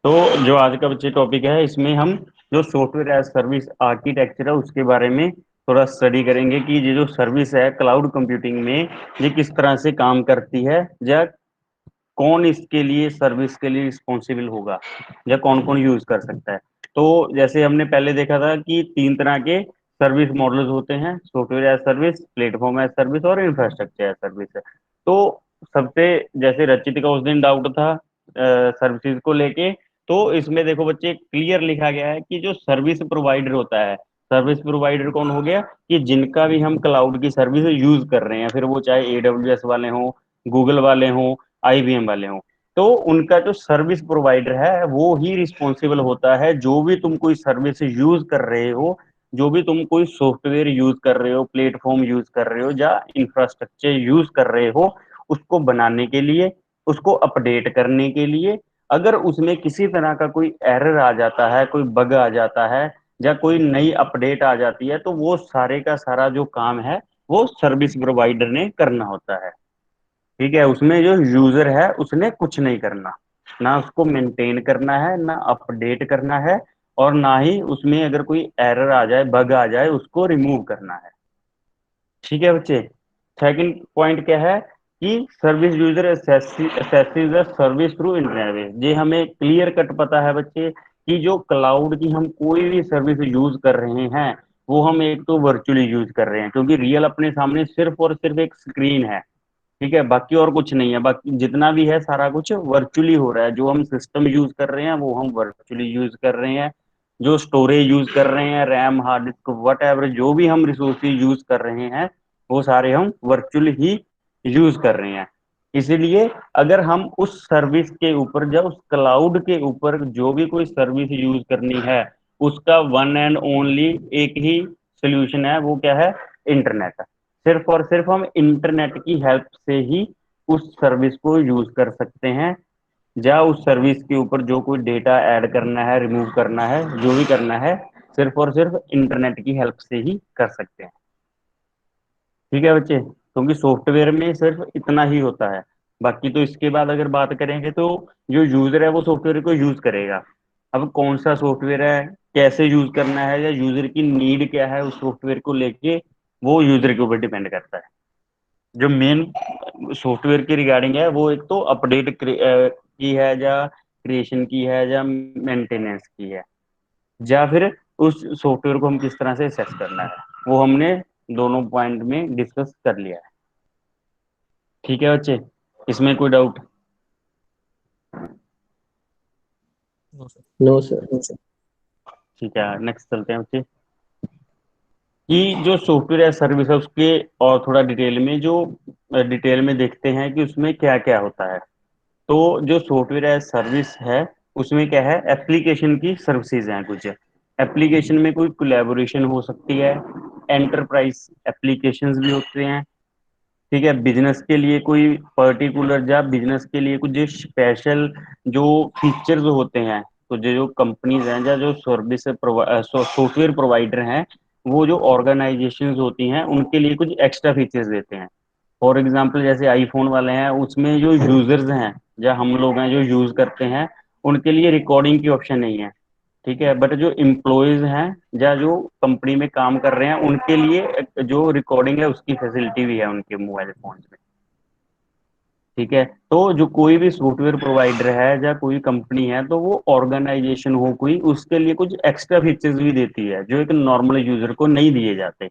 तो जो आज का बच्चे टॉपिक है, इसमें हम जो सॉफ्टवेयर एज सर्विस आर्किटेक्चर है उसके बारे में थोड़ा स्टडी करेंगे कि ये जो सर्विस है क्लाउड कंप्यूटिंग में ये किस तरह से काम करती है, या कौन इसके लिए सर्विस के लिए रिस्पॉन्सिबल होगा, या कौन कौन यूज कर सकता है। तो जैसे हमने पहले देखा था कि तीन तरह के सर्विस मॉडल्स होते हैं: software as service, platform as service और इंफ्रास्ट्रक्चर एज सर्विस। तो सबसे जैसे रचित का उस दिन डाउट था सर्विसेज को लेके, तो इसमें देखो बच्चे क्लियर लिखा गया है कि जो सर्विस प्रोवाइडर होता है, सर्विस प्रोवाइडर कौन हो गया कि जिनका भी हम क्लाउड की सर्विस यूज कर रहे हैं, फिर वो चाहे एडब्ल्यूएस वाले हों, गूगल वाले हों, आईबीएम वाले हों, तो उनका जो सर्विस प्रोवाइडर है वो ही रिस्पॉन्सिबल होता है। जो भी तुम कोई सर्विस यूज कर रहे हो, जो भी तुम कोई सॉफ्टवेयर यूज कर रहे हो, प्लेटफॉर्म यूज कर रहे हो या इंफ्रास्ट्रक्चर यूज कर रहे हो, उसको बनाने के लिए, उसको अपडेट करने के लिए, अगर उसमें किसी तरह का कोई एरर आ जाता है, कोई बग आ जाता है, या कोई नई अपडेट आ जाती है, तो वो सारे का सारा जो काम है वो सर्विस प्रोवाइडर ने करना होता है। ठीक है, उसमें जो यूजर है उसने कुछ नहीं करना, ना उसको मेंटेन करना है, ना अपडेट करना है, और ना ही उसमें अगर कोई एरर आ जाए, बग आ जाए, उसको रिमूव करना है। ठीक है बच्चे। सेकंड पॉइंट क्या है कि service user accesses the service through internet. ये हमें क्लियर कट पता है बच्चे कि जो क्लाउड की हम कोई भी सर्विस यूज कर रहे हैं वो हम एक तो वर्चुअली यूज कर रहे हैं, क्योंकि रियल अपने सामने सिर्फ और सिर्फ एक स्क्रीन है। ठीक है, बाकी और कुछ नहीं है, बाकी जितना भी है सारा कुछ वर्चुअली हो रहा है। जो हम सिस्टम यूज कर रहे हैं वो हम वर्चुअली यूज कर रहे हैं, जो स्टोरेज यूज कर रहे हैं, RAM, hard disk, what ever, जो भी हम रिसोर्सेज यूज कर रहे हैं वो सारे हम वर्चुअली ही यूज कर रहे हैं। इसीलिए अगर हम उस सर्विस के ऊपर, जब उस क्लाउड के ऊपर जो भी कोई सर्विस यूज करनी है, उसका वन एंड ओनली एक ही सोल्यूशन है, वो क्या है? इंटरनेट। सिर्फ और सिर्फ हम इंटरनेट की हेल्प से ही उस सर्विस को यूज कर सकते हैं, या उस सर्विस के ऊपर जो कोई डेटा ऐड करना है, रिमूव करना है, जो भी करना है, सिर्फ और सिर्फ इंटरनेट की हेल्प से ही कर सकते हैं। ठीक है बच्चे, क्योंकि सॉफ्टवेयर में सिर्फ इतना ही होता है। बाकी तो इसके बाद अगर बात करेंगे तो जो यूजर है वो सॉफ्टवेयर को यूज करेगा। अब कौन सा सॉफ्टवेयर है, कैसे यूज करना है, या यूजर की नीड क्या है उस सॉफ्टवेयर को लेके, वो यूजर के ऊपर डिपेंड करता है। जो मेन सॉफ्टवेयर की रिगार्डिंग है वो एक तो अपडेट की है, या क्रिएशन की है, या मेंटेनेंस की है, या फिर उस सॉफ्टवेयर को हम किस तरह से एक्सेस करना है, वो हमने दोनों पॉइंट में डिस्कस कर लिया है। ठीक है बच्चे, इसमें कोई doubt? No sir. No sir. ठीक है, नेक्स्ट चलते हैं बच्चे कि जो सॉफ्टवेयर या सर्विस है उसके और थोड़ा डिटेल में, जो डिटेल में देखते हैं कि उसमें क्या क्या होता है। तो जो सॉफ्टवेयर एज सर्विस है उसमें क्या है, एप्लीकेशन की सर्विसेज हैं कुछ। एप्लीकेशन में कोई कोलैबोरेशन हो सकती है, एंटरप्राइज एप्लीकेशंस भी होते हैं। ठीक है, बिजनेस के लिए कोई पर्टिकुलर, या बिजनेस के लिए कुछ स्पेशल जो फीचर्स होते हैं, तो जो कंपनीज हैं या जो सर्विस सॉफ्टवेयर प्रोवाइडर हैं, वो जो ऑर्गेनाइजेशंस होती हैं उनके लिए कुछ एक्स्ट्रा फीचर्स देते हैं। फॉर एग्जाम्पल जैसे आईफोन वाले हैं, उसमें जो यूजर्स हैं या हम लोग हैं जो यूज करते हैं, उनके लिए रिकॉर्डिंग की ऑप्शन नहीं है। ठीक है, बट जो इम्प्लॉयज हैं या जो कंपनी में काम कर रहे हैं उनके लिए जो रिकॉर्डिंग है उसकी फैसिलिटी भी है उनके मोबाइल फोन में। ठीक है, तो जो कोई भी सॉफ्टवेयर प्रोवाइडर है या कोई कंपनी है, तो वो ऑर्गेनाइजेशन हो कोई, उसके लिए कुछ एक्स्ट्रा फीचर्स भी देती है जो एक नॉर्मल यूजर को नहीं दिए जाते।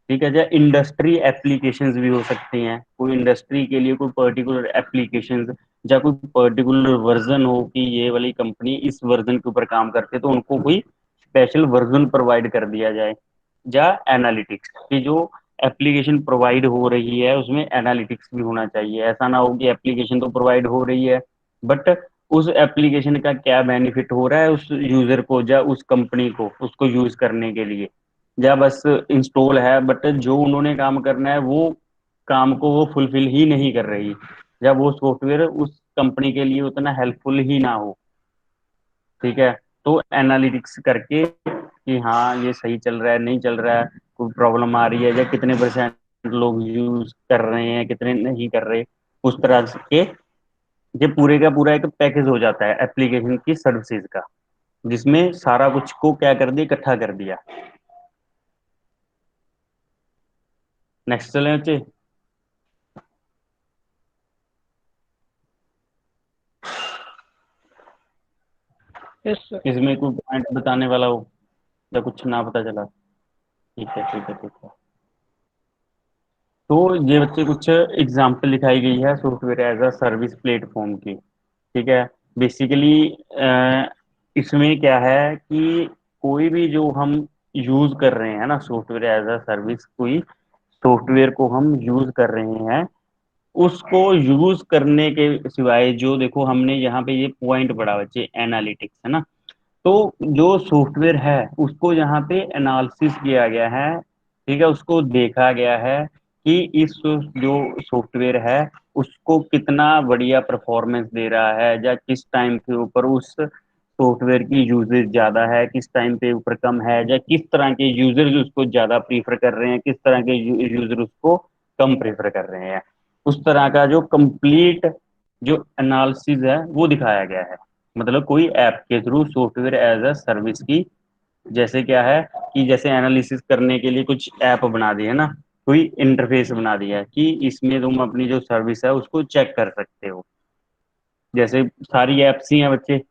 ठीक है, या इंडस्ट्री एप्लीकेशंस भी हो सकती हैं, कोई इंडस्ट्री के लिए कोई पर्टिकुलर एप्लीकेशंस, या कोई पर्टिकुलर वर्जन हो कि ये वाली कंपनी इस वर्जन के ऊपर काम करते, तो उनको कोई स्पेशल वर्जन प्रोवाइड कर दिया जाए। या एनालिटिक्स की जो एप्लीकेशन प्रोवाइड हो रही है उसमें एनालिटिक्स भी होना चाहिए। ऐसा ना हो कि एप्लीकेशन तो प्रोवाइड हो रही है बट उस एप्लीकेशन का क्या बेनिफिट हो रहा है उस यूजर को या उस कंपनी को उसको यूज करने के लिए, या बस इंस्टॉल है बट जो उन्होंने काम करना है वो काम को वो फुलफिल ही नहीं कर रही, या वो सॉफ्टवेयर उस कंपनी के लिए उतना हेल्पफुल ही ना हो। ठीक है, तो एनालिटिक्स करके कि हाँ ये सही चल रहा है, नहीं चल रहा है, कोई प्रॉब्लम आ रही है, या कितने परसेंट लोग यूज कर रहे हैं, कितने नहीं कर रहे, उस तरह के ये पूरे का पूरा एक पैकेज हो जाता है एप्लीकेशन की सर्विसेज का, जिसमें सारा कुछ को क्या कर दिया, इकट्ठा कर दिया। नेक्स्ट चलें बच्चे। Yes sir. इसमें कोई पॉइंट बताने वाला हो या कुछ ना पता चला? ठीक है, ठीक है, ठीक है। तो ये बच्चे कुछ एग्जाम्पल दिखाई गई है software as a service platform की। ठीक है। बेसिकली इसमें क्या है कि कोई भी जो हम यूज कर रहे हैं ना सॉफ्टवेयर एज अ सर्विस, कोई सॉफ्टवेयर को हम यूज कर रहे हैं, उसको यूज करने के सिवाय जो देखो हमने यहाँ पे ये पॉइंट पढ़ा बच्चे, एनालिटिक्स है ना। तो जो सॉफ्टवेयर है उसको यहाँ पे एनालिसिस किया गया है। ठीक है, उसको देखा गया है कि इस जो सॉफ्टवेयर है उसको कितना बढ़िया परफॉर्मेंस दे रहा है, या किस टाइम के ऊपर उस सॉफ्टवेयर की यूजेज ज्यादा है, किस टाइम पे ऊपर कम है, या किस तरह के यूजर्स उसको ज्यादा प्रीफर कर रहे हैं, किस तरह के यूजर उसको कम प्रेफर कर रहे हैं। उस तरह का जो कंप्लीट जो एनालिसिस है वो दिखाया गया है। मतलब कोई ऐप के through software as a service की, जैसे क्या है कि जैसे एनालिसिस करने के लिए कुछ ऐप बना दिए है ना, कोई इंटरफेस बना दिया है कि इसमें तुम अपनी जो सर्विस है उसको चेक कर सकते हो। जैसे सारी एप्स ही हैं बच्चे,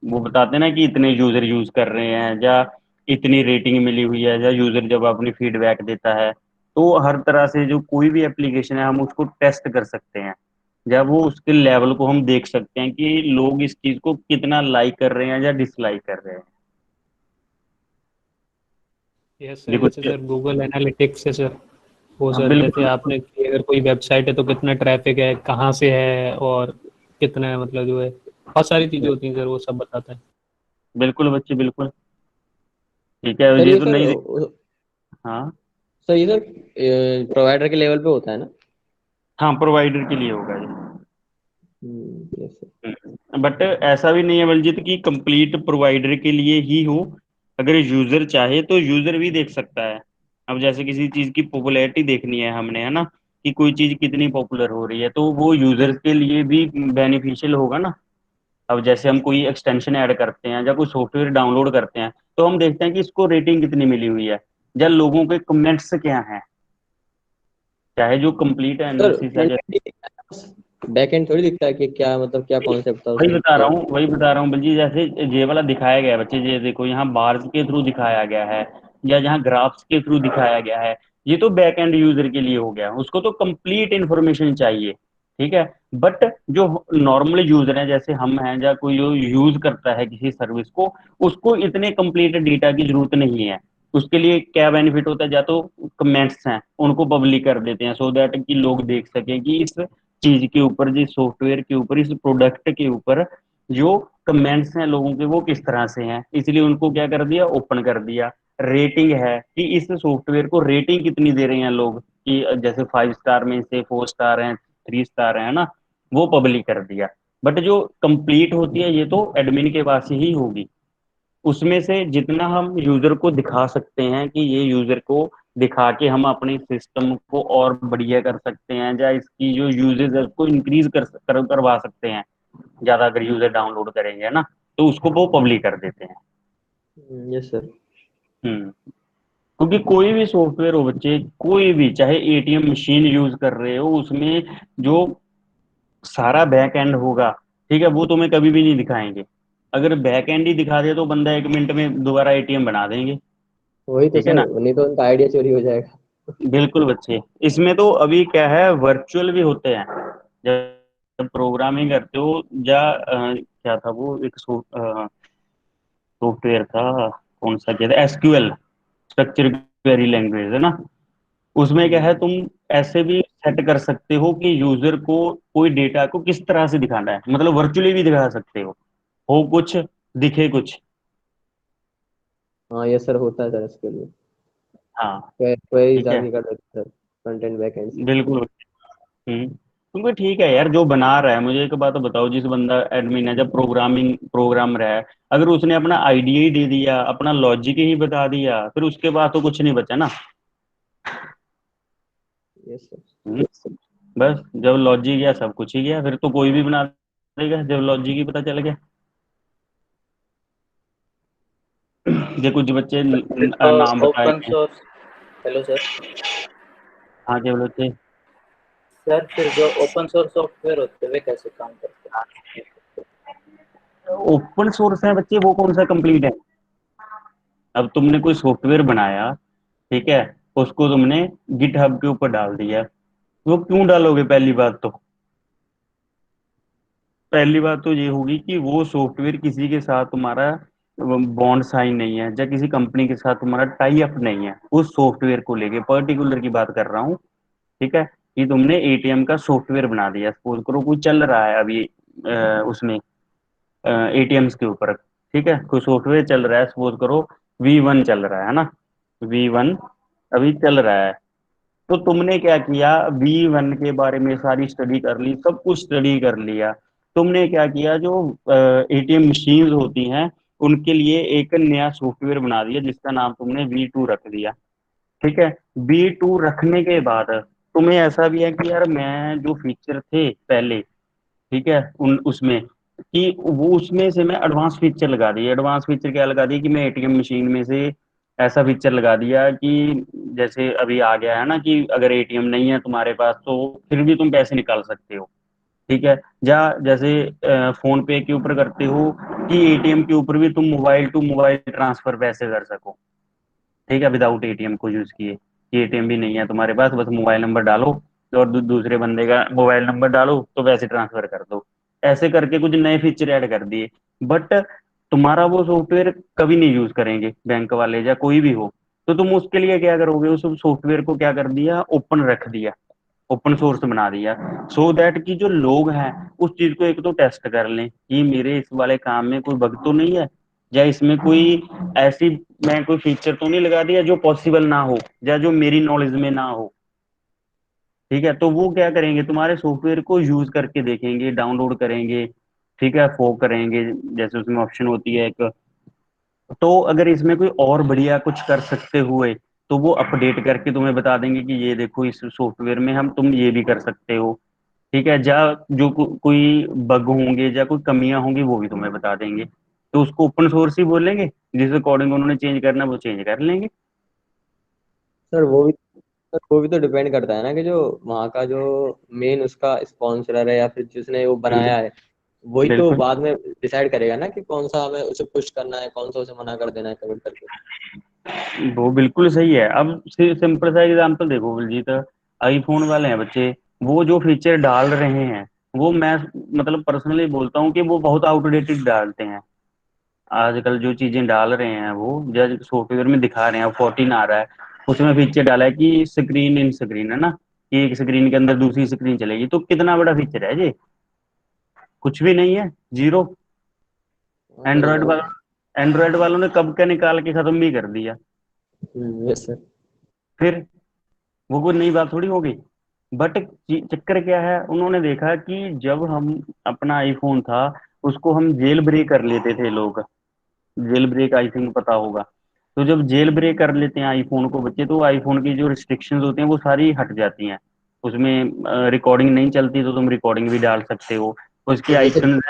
वो बताते हैं ना कि इतने यूजर यूज कर रहे हैं, या इतनी रेटिंग मिली हुई है, या यूजर जब अपनी फीडबैक देता है। तो हर तरह से जो कोई भी एप्लीकेशन है हम उसको टेस्ट कर सकते हैं, या वो उसके लेवल को हम देख सकते हैं कि लोग इस चीज को कितना लाइक कर रहे हैं या डिसलाइक कर रहे हैं। यस सर, ये जैसे कुछ। सर गूगल एनालिटिक्स है सर। वो हाँ सर जैसे बिल्कुल। आपने कि अगर कोई वेबसाइट है तो कितना ट्रैफिक है, कहाँ से है, और कितना मतलब जो है बहुत सारी चीज़ें होती हैं सर, वो सब बताता है। बिल्कुल बच्चे, बिल्कुल। ठीक है, सर ये ये तो सर नहीं हाँ। सर ये सर प्रोवाइडर के लेवल पे होता है ना? हाँ, प्रोवाइडर के लिए होगा ये। Yes sir. बट ऐसा भी नहीं है बलजीत कि कंप्लीट प्रोवाइडर के लिए ही हो। अगर यूजर चाहे तो यूजर भी देख सकता है। अब जैसे किसी चीज की पॉपुलैरिटी देखनी है हमने, है ना, कि कोई चीज कितनी पॉपुलर हो रही है, तो वो यूजर के लिए भी बेनिफिशियल होगा ना। अब जैसे हम कोई एक्सटेंशन ऐड करते हैं या कोई सॉफ्टवेयर डाउनलोड करते हैं, तो हम देखते हैं कि इसको रेटिंग कितनी मिली हुई है, या लोगों के कमेंट्स क्या हैं। चाहे जो कंप्लीट सर एनालिसिस है, फ्रंट एंड बैक एंड थोड़ी दिखता है कि क्या मतलब क्या कॉन्सेप्ट था वही उसमें बता रहा क्या? हूँ, वही बता रहा हूँ बल्कि जैसे ये वाला दिखाया गया है बच्चे, ये देखो यहाँ बार्स के थ्रू दिखाया गया है, या जहाँ ग्राफ्स के थ्रू दिखाया गया है। ये तो बैक एंड यूजर के लिए हो गया, उसको तो कंप्लीट इंफॉर्मेशन चाहिए। ठीक है। बट जो नॉर्मल यूजर है जैसे हम हैं, या कोई जो यूज करता है किसी सर्विस को, उसको इतने कंप्लीट डेटा की जरूरत नहीं है। उसके लिए क्या बेनिफिट होता है, या तो कमेंट्स हैं उनको पब्लिक कर देते हैं, सो दैट कि लोग देख सकें कि इस चीज के ऊपर, जिस सॉफ्टवेयर के ऊपर, इस प्रोडक्ट के ऊपर जो कमेंट्स हैं लोगों के वो किस तरह से हैं, इसलिए उनको क्या कर दिया, ओपन कर दिया। रेटिंग है कि इस सॉफ्टवेयर को रेटिंग कितनी दे रहे हैं लोग, कि जैसे 5 स्टार में से 4 स्टार हैं, 3 स्टार है ना, वो पब्लिक कर दिया। बट जो कंप्लीट होती है ये तो एडमिन के पास ही होगी। उसमें से जितना हम यूजर को दिखा सकते हैं कि ये यूजर को दिखा के हम अपने सिस्टम को और बढ़िया कर सकते हैं, या इसकी जो यूजेज है उसको इंक्रीज करवा सकते हैं, ज्यादा अगर यूजर डाउनलोड करेंगे, है ना, तो उसको वो पब्लिक कर देते हैं। Yes sir. हम्म। क्योंकि कोई भी सॉफ्टवेयर हो बच्चे, कोई भी, चाहे एटीएम मशीन यूज कर रहे हो, उसमें जो सारा बैक एंड होगा, ठीक है, वो तुम्हें कभी भी नहीं दिखाएंगे। अगर बैक एंड ही दिखा दे तो बंदा 1 मिनट में दोबारा एटीएम बना देंगे। वही तो ठीक है सर, ना। नहीं तो उनका आइडिया चोरी हो जाएगा। बिल्कुल बच्चे। इसमें तो अभी क्या है, वर्चुअल भी होते हैं। जब प्रोग्रामिंग करते हो, या क्या था वो, एक सॉफ्टवेयर था, कौन सा, क्या था, एसक्यूएल, स्ट्रक्चर क्वेरी लैंग्वेज है ना। उसमें क्या है, हम्म, तुम ऐसे भी सेट कर सकते हो कि यूजर को कोई डेटा को किस तरह से दिखाना है, मतलब वर्चुअली भी दिखा सकते हो कुछ, दिखे कुछ। हाँ यस सर, होता है सर इसके लिए। हाँ। क्वेरीज ठीक है। आगे कर देते हैं sir, front end back and से। बिल्कुल। क्योंकि ठीक है यार, जो बना रहा है, मुझे एक बात बताओ, जिस बंदा एडमिन है, जब प्रोग्रामिंग प्रोग्रामर है, अगर उसने अपना आइडिया ही दे दिया, अपना लॉजिक ही बता दिया, फिर उसके बाद तो कुछ नहीं बचा ना। Yes sir. हम्म, बस जब लॉजिक गया सब कुछ ही गया, फिर तो कोई भी बना चलेगा, जब लॉजिक ही पता चल गया। ये कुछ बच्चे तो नाम ओपन बताएंगे। सोर्स। Hello sir. हाँ क्या बोलते सर फिर जो ओपन सोर्स सॉफ्टवेयर होते हैं वे कैसे काम करते हैं? ओपन सोर्स है बच्चे, वो कौन सा कंप्लीट है। अब तुमने कोई सॉफ्टवेयर बनाया, ठीक है, उसको तुमने गिटहब के ऊपर डाल दिया, वो क्यों डालोगे। पहली बात तो ये होगी कि वो सॉफ्टवेयर किसी के साथ तुम्हारा बॉन्ड साइन नहीं है, या किसी कंपनी के साथ तुम्हारा टाई अप नहीं है उस सॉफ्टवेयर को लेके, पर्टिकुलर की बात कर रहा हूँ। ठीक है, कि तुमने एटीएम का सॉफ्टवेयर बना दिया, सपोज करो कोई चल रहा है अभी उसमें एटीएम्स के ऊपर, ठीक है, कोई सॉफ्टवेयर चल रहा है, सपोज करो V1 चल रहा है ना, V1 अभी चल रहा है। तो तुमने क्या किया, V1 के बारे में सारी स्टडी कर ली, सब कुछ स्टडी कर लिया। तुमने क्या किया, जो एटीएम मशीन होती हैं उनके लिए एक नया सॉफ्टवेयर बना दिया जिसका नाम तुमने V2 रख दिया। ठीक है, V2 रखने के बाद तुम्हें ऐसा भी है कि यार मैं जो फीचर थे पहले, ठीक है, उन उसमें कि वो उसमें से मैं एडवांस फीचर लगा दिए। एडवांस फीचर क्या लगा दिए कि मैं एटीएम मशीन में से ऐसा फीचर लगा दिया कि जैसे अभी आ गया है ना कि अगर एटीएम नहीं है तुम्हारे पास तो फिर भी तुम पैसे निकाल सकते हो। ठीक है, या जैसे फोन पे के ऊपर करते हो कि एटीएम के ऊपर भी तुम मोबाइल टू मोबाइल ट्रांसफर पैसे कर सको। ठीक है, विदाउट एटीएम को यूज किए, कि एटीएम भी नहीं है तुम्हारे पास, बस मोबाइल नंबर डालो और दूसरे बंदे का मोबाइल नंबर डालो तो पैसे ट्रांसफर कर दो। ऐसे करके कुछ नए फीचर ऐड कर दिए। बट तुम्हारा वो सॉफ्टवेयर कभी नहीं यूज करेंगे बैंक वाले या कोई भी हो, तो तुम उसके लिए क्या करोगे, उस सॉफ्टवेयर को क्या कर दिया, ओपन रख दिया, ओपन सोर्स बना दिया, सो दैट कि जो लोग हैं उस चीज को एक तो टेस्ट कर लें कि मेरे इस वाले काम में कोई बग तो नहीं है, या इसमें कोई ऐसी मैं कोई फीचर तो नहीं लगा दिया जो पॉसिबल ना हो, या जो मेरी नॉलेज में ना हो। ठीक है, तो वो क्या करेंगे, तुम्हारे सॉफ्टवेयर को यूज करके देखेंगे, डाउनलोड करेंगे, ठीक है, फोक करेंगे, जैसे उसमें ऑप्शन होती है एक। तो अगर इसमें कोई और बढ़िया कुछ कर सकते हुए तो वो अपडेट करके तुम्हें बता देंगे कि ये देखो इस सॉफ्टवेयर में हम तुम ये भी कर सकते हो। ठीक है, जा जो कोई बग होंगे या कोई कमियां होंगी वो भी तुम्हें बता देंगे, तो उसको ओपन सोर्स ही बोलेंगे, जिस अकॉर्डिंग उन्होंने चेंज करना वो चेंज कर लेंगे। सर वो भी तो डिपेंड करता है ना कि जो वहाँ का जो मेन उसका स्पॉन्सरर है या फिर जिसने वो बनाया है, वही तो बिल्कुल, बाद में डिसाइड करेगा ना कि कौन सा हमें उसे पुश करना है, कौन सा उसे मना कर देना है कमेंट करके। वो बिल्कुल सही है। अब सिंपल सा एग्जांपल देखो बलजीत, आईफोन वाले हैं बच्चे, वो जो फीचर डाल रहे हैं वो मैं मतलब पर्सनली बोलता हूँ कि वो बहुत आउटडेटेड डालते हैं। आजकल जो चीजें डाल रहे हैं वो जब सॉफ्टवेयर में दिखा रहे हैं, 14 आ रहा है, उसमें फीचर डाला है कि स्क्रीन इन स्क्रीन है ना, कि एक स्क्रीन के अंदर दूसरी स्क्रीन चलेगी, तो कितना बड़ा फीचर है ये, कुछ भी नहीं है, जीरो। हाँ वही एंड्रॉयड ना। वालों एंड्रॉयड वालों ने कब का निकाल के खत्म भी कर दिया। Yes sir. फिर वो कोई नई बात थोड़ी हो गई। बट चक्कर क्या है, उन्होंने देखा कि जब हम अपना आईफोन था उसको हम जेल ब्रेक कर लेते थे लोग, जेल ब्रेक आई थिंक पता होगा। तो जब जेल ब्रेक कर लेते हैं आईफोन को बच्चे, तो आईफोन की जो रिस्ट्रिक्शंस होती हैं वो सारी हट जाती हैं। उसमें रिकॉर्डिंग नहीं चलती तो तुम रिकॉर्डिंग भी डाल सकते हो, उसके तो जैसे आइकन।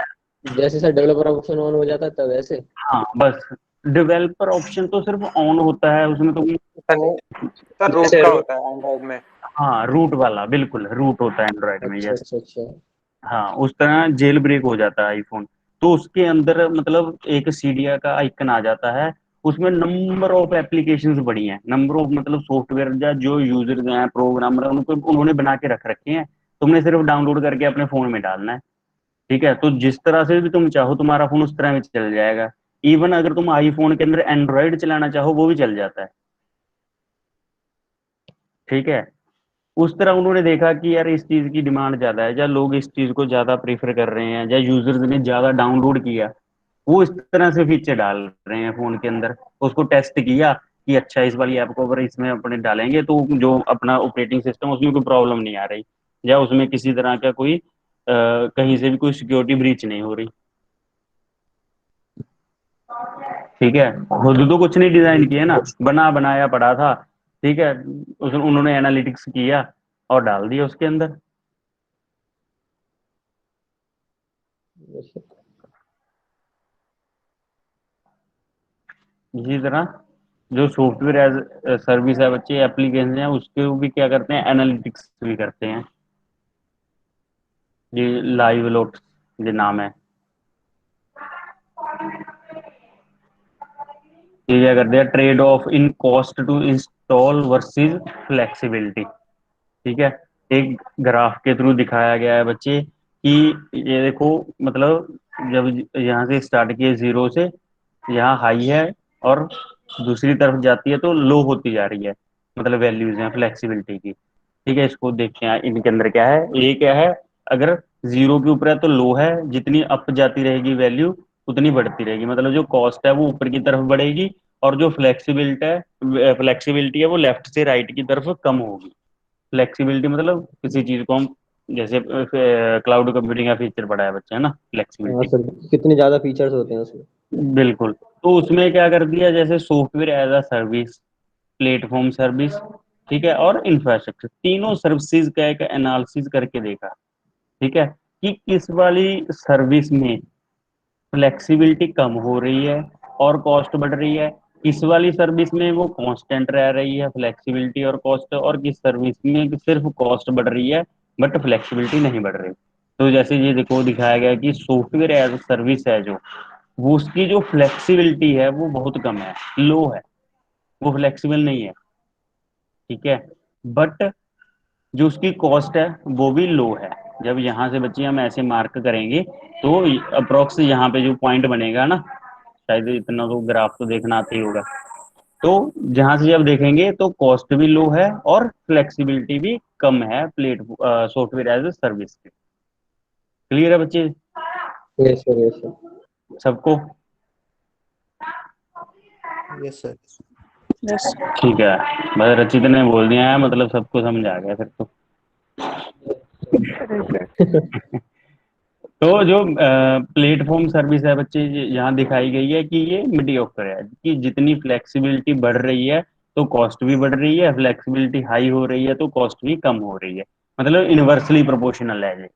जैसे सर डेवलपर ऑप्शन ऑन हो जाता है तब वैसे। हाँ बस, डेवलपर ऑप्शन तो सिर्फ ऑन होता है उसमें तुम। ऐसा नहीं सर, रूट जैसे का होता है एंड्रॉइड में। हाँ रूट वाला, बिल्कुल रूट होता है एंड्रॉयड में, अच्छा यस। अच्छा अच्छा। हाँ उस तरह जेल ब्रेक हो जाता है आईफोन। तो उसके अंदर मतलब एक सीडिया का आइकन आ जाता है, उसमें नंबर ऑफ एप्लीकेशंस बड़ी हैं, नंबर ऑफ मतलब सॉफ्टवेयर या जो यूजर्स हैं प्रोग्रामर उनको उन्होंने बना के रख रखे हैं, तुमने सिर्फ डाउनलोड करके अपने फोन में डालना है। ठीक है, तो जिस तरह से भी तुम चाहो तुम्हारा फोन उस तरह में चल जाएगा। इवन अगर तुम आईफोन के अंदर एंड्रॉयड चलाना चाहो वो भी चल जाता है। ठीक है, उस तरह उन्होंने देखा कि यार इस चीज की डिमांड ज्यादा है, या लोग इस चीज को ज्यादा प्रेफर कर रहे हैं, या यूजर्स ने ज्यादा डाउनलोड किया, वो इस तरह से फीचर डाल रहे हैं फोन के अंदर। उसको टेस्ट किया कि अच्छा इस वाली ऐप को अगर इसमें अपने डालेंगे तो जो अपना ऑपरेटिंग सिस्टम उसमें कोई प्रॉब्लम नहीं आ रही, या उसमें किसी तरह का कोई कहीं से भी कोई सिक्योरिटी ब्रीच नहीं हो रही। ठीक है, खुद तो कुछ नहीं डिजाइन किया ना, बना बनाया पड़ा था। ठीक है, उन्होंने एनालिटिक्स किया और डाल दिया उसके अंदर। Yes, sir. इसी तरह जो सॉफ्टवेयर एज सर्विस है बच्चे, एप्लीकेशन है, उसके भी क्या करते हैं, एनालिटिक्स भी करते हैं। ये लाइव लोट ये नाम है। ये क्या करते हैं, trade off in cost to install versus flexibility. ठीक है, एक ग्राफ के थ्रू दिखाया गया है बच्चे कि ये देखो, मतलब जब यहाँ से स्टार्ट किए जीरो से, यहाँ हाई है और दूसरी तरफ जाती है तो लो होती जा रही है, मतलब वैल्यूज हैं फ्लेक्सिबिलिटी की। ठीक है, इसको देखते हैं इनके अंदर क्या है। ये क्या है, अगर जीरो के ऊपर है तो लो है, जितनी अप जाती रहेगी वैल्यू उतनी बढ़ती रहेगी, मतलब जो कॉस्ट है वो ऊपर की तरफ बढ़ेगी, और जो फ्लेक्सिबिलिटी है वो लेफ्ट से राइट की तरफ कम होगी। फ्लेक्सिबिलिटी मतलब किसी चीज को हम, जैसे क्लाउड कंप्यूटिंग का फीचर पढ़ा है बच्चे, है ना, हाँ फ्लेक्सिबिलिटी। सर, कितने ज्यादा फीचर्स होते हैं उसमें। बिल्कुल। तो उसमें क्या कर दिया, जैसे software as a service, platform service, ठीक है, और इंफ्रास्ट्रक्चर, तीनों सर्विसेज का एक एनालिसिस करके देखा। ठीक है, कि किस वाली सर्विस में फ्लेक्सिबिलिटी कम हो रही है और कॉस्ट बढ़ रही है, किस वाली सर्विस में वो कांस्टेंट रह रही है फ्लेक्सिबिलिटी और कॉस्ट, और किस सर्विस में सिर्फ कॉस्ट बढ़ रही है बट फ्लेक्सिबिलिटी नहीं बढ़ रही। तो जैसे ये देखो दिखाया गया कि सॉफ्टवेयर एज सर्विस है जो, वो उसकी जो फ्लेक्सिबिलिटी है वो बहुत कम है, लो है, वो फ्लेक्सिबल नहीं है। ठीक है, बट जो उसकी कॉस्ट है वो भी लो है। जब यहाँ से बच्चे हम ऐसे मार्क करेंगे तो अप्रोक्स यहाँ पे जो पॉइंट बनेगा ना, शायद इतना तो ग्राफ तो देखना आता ही होगा, तो जहां से जब देखेंगे तो कॉस्ट भी लो है और फ्लेक्सिबिलिटी भी कम है plate software as a service के। क्लियर है बच्चे यस सर, यस सर। सबको? Yes sir. यस। ठीक है, बस रचित ने बोल दिया है, मतलब सबको समझ आ गया फिर तो। तो जो प्लेटफॉर्म सर्विस है बच्चे, यहाँ दिखाई गई है कि ये मीडियोकर है, कि जितनी फ्लेक्सिबिलिटी बढ़ रही है तो कॉस्ट भी बढ़ रही है, फ्लेक्सिबिलिटी हाई हो रही है तो कॉस्ट भी कम हो रही है, मतलब इनवर्सली प्रोपोर्शनल है ये।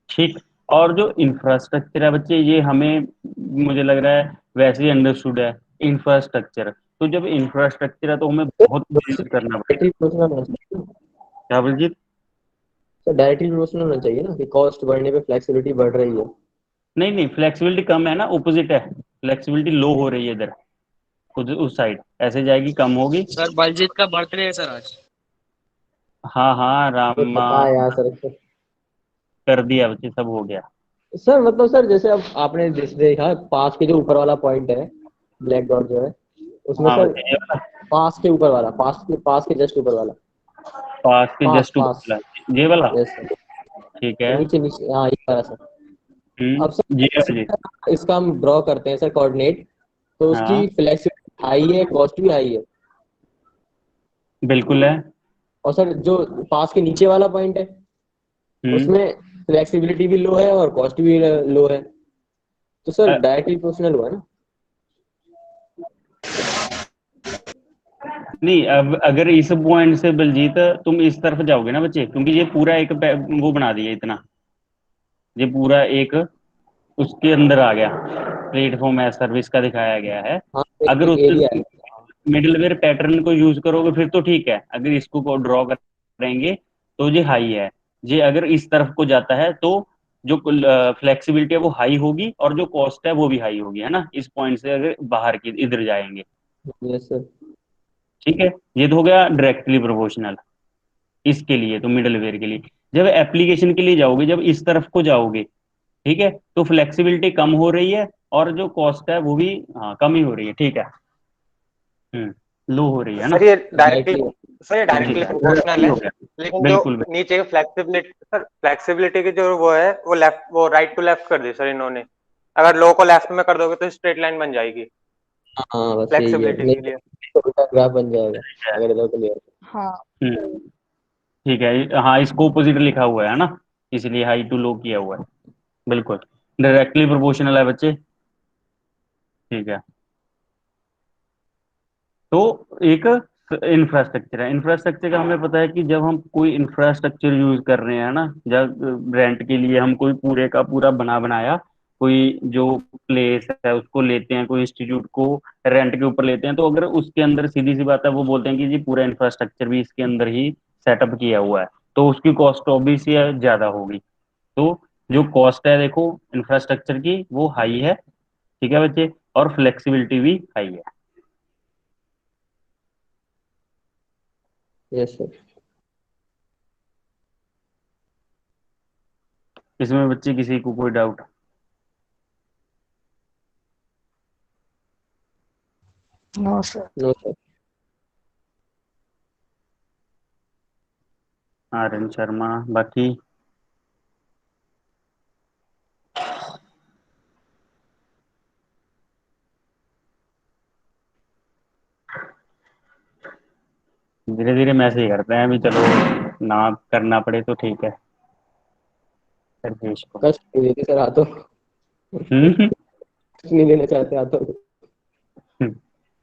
ठीक। और जो इंफ्रास्ट्रक्चर है बच्चे, ये हमें मुझे लग रहा है वैसे ही अंडरस्टूड है, इंफ्रास्ट्रक्चर। तो जब इंफ्रास्ट्रक्चर है तो हमें बहुत मेहनत करना पड़ेगा। डायरेक्टली प्रोपोर्शनल होना चाहिए। क्या बलजीत? सर डायरेक्टली प्रोपोर्शनल होना चाहिए ना, कि कॉस्ट बढ़ने पे फ्लेक्सिबिलिटी बढ़ रही है। नहीं नहीं, फ्लेक्सिबिलिटी कम है ना, ऑपोजिट है, फ्लेक्सिबिलिटी लो हो रही है इधर, उस साइड ऐसे जाएगी, कम होगी। सर बलजीत का बर्थडे है सर आज। हाँ हाँ, तो राम पता है यार सर। कर दिया बच्चे, सब हो गया। सर मतलब सर, जैसे अब आपने देखा पास के जो ऊपर वाला पॉइंट है, ब्लैक डॉट जो है, उसमें हाँ सर बच्चे, ये वाला पास के ऊपर वाला, पास के जस्ट ऊपर वाला, पास के पास जस्ट पास। ऊपर वाला, ये वाला। Yes sir. ठीक है। नीचे नीचे, हाँ ये वाला सर। अब ये सर है बच्चे। इसका हम ड्रॉ करते हैं सर कोऑर्डिनेट, तो हाँ उसकी फ्लेक्सिबिलिटी हाई है, कॉस्ट भी हाई है। बिल्कुल है। और सर जो पास के नीचे वाला पॉइंट है, हम्म उसमें फ्लेक्सिबिलिटी भी लो है और कॉस्ट भी लो है। तो सर अ, डायरेक्टली प्रोपोर्शनल हुआ ना। नहीं, अब अगर इस पॉइंट से बलजीत तुम इस तरफ जाओगे ना बच्चे, क्योंकि ये पूरा एक वो बना दिया इतना, ये पूरा एक उसके अंदर आ गया, प्लेटफॉर्म है सर्विस का दिखाया गया है। हाँ, अगर एक उस एरिया है। मिडिलवेयर पैटर्न को यूज करोगे फिर तो ठीक है, अगर इसको को ड्रॉ करेंगे तो ये हाई है। ये अगर इस तरफ को जाता है तो जो फ्लेक्सिबिलिटी है वो हाई होगी और जो कॉस्ट है वो भी हाई होगी, है ना, इस पॉइंट से अगर बाहर की इधर जाएंगे। Yes sir. ठीक है, ये तो हो गया डायरेक्टली प्रोपोर्शनल इसके लिए, तो मिडलवेयर के लिए। जब एप्लीकेशन के लिए जाओगे, जब इस तरफ को जाओगे, ठीक है, तो फ्लेक्सिबिलिटी कम हो रही है और जो कॉस्ट है वो भी हाँ कम ही हो रही है। ठीक है, लो हो रही है ना। सर ये डायरेक्टली डायरेक्टली। सर ये ठीक डायरेक्टली है, प्रोपोर्शनल है, हो गया। लेकिन जो बिल्कुल बिल्कुल। नीचे की फ्लेक्सिबिलिटी, सर फ्लेक्सिबिलिटी की जो वो है वो लेफ्ट, वो राइट टू लेफ्ट कर दी सर इन्होंने। अगर लो को लेफ्ट में कर दोगे तो स्ट्रेट लाइन बन जाएगी हाँ बस यही है, फ्लेक्सिबिलिटी नहीं के लिए। तो उल्टा ग्राफ बन जाएगा अगर इधर क्लियर। हाँ। हम्म, ठीक है, हाँ इसको ऑपोजिट लिखा हुआ है ना, इसलिए हाई टू लो किया हुआ है। बिल्कुल, डायरेक्टली प्रोपोर्शनल है बच्चे। ठीक है, तो एक इंफ्रास्ट्रक्चर है। इंफ्रास्ट्रक्चर का हमें पता है कि जब हम कोई इंफ्रास्ट्रक्चर यूज कर रहे हैं ना, जब रेंट के लिए हम कोई पूरे का पूरा बना बनाया कोई जो प्लेस है उसको लेते हैं, कोई इंस्टीट्यूट को रेंट के ऊपर लेते हैं, तो अगर उसके अंदर सीधी सी बात है वो बोलते हैं कि जी पूरा इंफ्रास्ट्रक्चर भी इसके अंदर ही सेटअप किया हुआ है, तो उसकी कॉस्ट ऑब्वियसली ज्यादा होगी। तो जो कॉस्ट है देखो इंफ्रास्ट्रक्चर की वो हाई है, ठीक है बच्चे, और फ्लेक्सिबिलिटी भी हाई है। Yes sir. इसमें बच्चे किसी को कोई doubt? No sir. No sir. Aryan Sharma बाकी? धीरे धीरे मैसेज करते हैं अभी, चलो ना करना पड़े तो ठीक है सर्वेश को। कष्ट नहीं देते सर, आ तो हम्म। कष्ट नहीं देना चाहते, आ तो।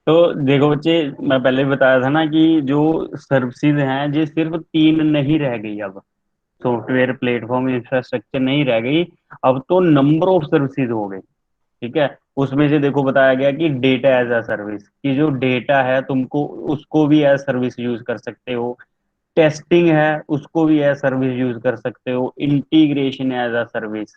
तो देखो बच्चे, मैं पहले भी बताया था ना कि जो सर्विसेज हैं ये सिर्फ तीन नहीं रह गई अब, सॉफ्टवेयर प्लेटफॉर्म इंफ्रास्ट्रक्चर नहीं रह गई, अब तो नंबर ऑफ सर्विसेज हो गई। ठीक है, उसमें से देखो बताया गया कि डेटा एज अ सर्विस, कि जो डेटा है तुमको उसको भी एज सर्विस यूज कर सकते हो, टेस्टिंग है उसको भी एज सर्विस यूज कर सकते हो, इंटीग्रेशन एज अ सर्विस,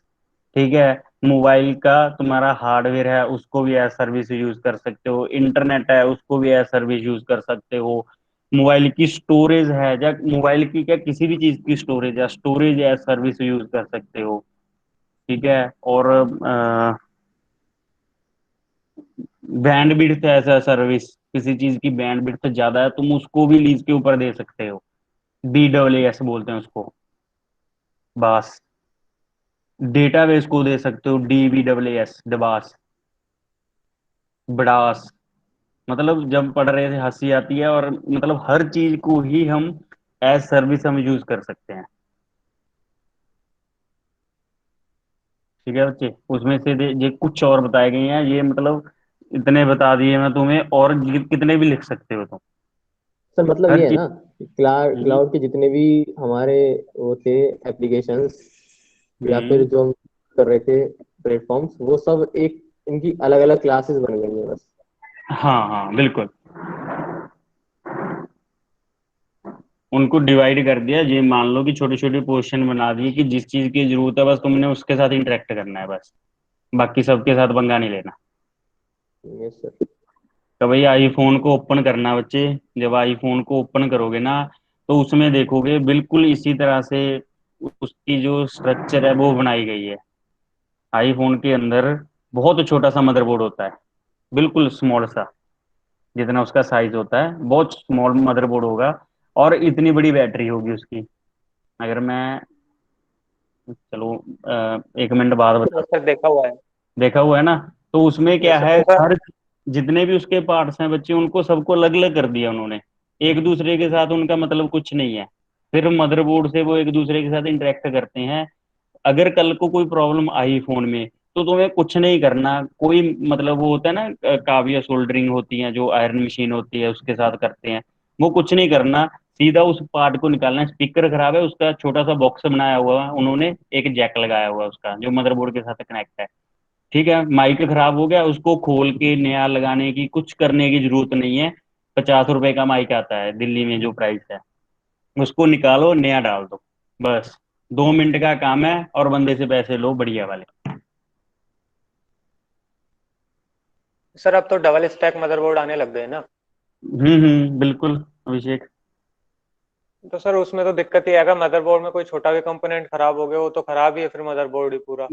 ठीक है, मोबाइल का तुम्हारा हार्डवेयर है उसको भी एज सर्विस यूज कर सकते हो, इंटरनेट है उसको भी एज सर्विस यूज कर सकते हो, मोबाइल की स्टोरेज है या मोबाइल की क्या किसी भी चीज की स्टोरेज है, स्टोरेज एज सर्विस यूज कर सकते हो, ठीक है, और bandwidth as a service, किसी चीज की बैंड विड्थ ज्यादा है तुम उसको भी लीज के ऊपर दे सकते हो, BWS बोलते हैं उसको, बास। डेटाबेस को दे सकते हो DBSS, डबास, बड़ास। मतलब जब पढ़ रहे थे हंसी आती है, और मतलब हर चीज को ही हम एज सर्विस हम यूज कर सकते हैं, ठीक है बच्चे। उसमें से ये कुछ और बताए गए हैं, ये मतलब इतने बता दिए मैं तुम्हें, और कितने भी लिख सकते हो तुम, सर मतलब हर ये है चीज। ना, क्लाउड हम्म। क्लाउड के जितने भी हमारे वो थे एप्लीकेशंस, या फिर हम्म। जो हम कर रहे थे प्लेटफॉर्म्स, वो सब एक इनकी अलग अलग क्लासेस बन गई है बस। हाँ हाँ बिल्कुल, उनको डिवाइड कर दिया, ये मान लो कि छोटे छोटे पोर्शन बना दिए कि जिस चीज की जरूरत है बस तुमने उसके साथ इंटरेक्ट करना है बस, बाकी सबके साथ पंगा नहीं लेना। Yes sir. तो भाई आईफोन को ओपन करना बच्चे, जब आईफोन को ओपन करोगे ना तो उसमें देखोगे बिल्कुल इसी तरह से उसकी जो स्ट्रक्चर है वो बनाई गई है। आईफोन के अंदर बहुत छोटा सा मदरबोर्ड होता है, बिल्कुल स्मॉल सा, जितना उसका साइज होता है बहुत स्मॉल मदरबोर्ड होगा, और इतनी बड़ी बैटरी होगी उसकी। अगर मैं, चलो एक मिनट बाद बता, सर देखा हुआ है। देखा हुआ है ना, तो उसमें ये क्या सब है, तो सर। हर जितने भी उसके पार्ट्स हैं बच्चे उनको सबको अलग अलग कर दिया उन्होंने, एक दूसरे के साथ उनका मतलब कुछ नहीं है, फिर मदरबोर्ड से वो एक दूसरे के साथ इंटरेक्ट करते हैं। अगर कल को कोई प्रॉब्लम आई फोन में तो तुम्हें कुछ नहीं करना, कोई मतलब वो होता है ना काविया सोल्डरिंग होती है जो आयरन मशीन होती है उसके साथ करते हैं, वो कुछ नहीं करना, सीधा उस पार्ट को निकालना है। स्पीकर खराब है उसका छोटा सा बॉक्स बनाया हुआ है उन्होंने, एक जैक लगाया हुआ है उसका जो मदरबोर्ड के साथ कनेक्ट है, ठीक है, माइक खराब हो गया उसको खोल के नया लगाने की कुछ करने की जरूरत नहीं है, 50 रुपए का माइक आता है दिल्ली में जो प्राइस है, उसको निकालो नया डाल दो, बस 2 मिनट का काम है, और बंदे से पैसे लो बढ़िया वाले। सर अब तो डबल स्टैक मदरबोर्ड आने लग गए ना। बिल्कुल अभिषेक। तो सर उसमें तो दिक्कत ही आएगा, मदरबोर्ड में कोई छोटा भी कंपोनेंट खराब हो गया वो तो खराब ही है, फिर मदरबोर्ड ही पूरा।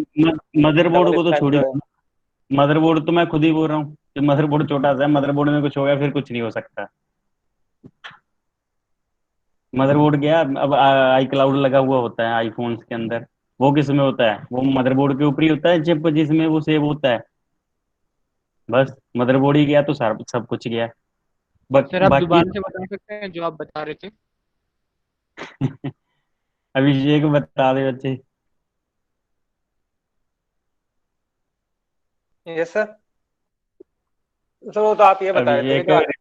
मदरबोर्ड डबल को तो स्टैक छोड़ी, जो है। मदरबोर्ड तो मैं खुद ही बोल रहा हूँ कि मदरबोर्ड छोटा सा है, मदरबोर्ड में कुछ हो गया फिर कुछ नहीं हो सकता। मदरबोर्ड गया, अब आई क्लाउड लगा हुआ होता है आईफोन्स के अंदर, वो किस में होता है, वो मदरबोर्ड के ऊपर ही होता है चिप जिसमें वो सेव होता है, बस मदरबोर्ड ही गया तो सब कुछ गया। सर आप बाकी दोबारा से बता सकते हैं जो आप बता रहे थे? अभिषेक बता दे बच्चे। Yes sir. सर वो तो आप ये बता रहे थे कि जो अभिषेक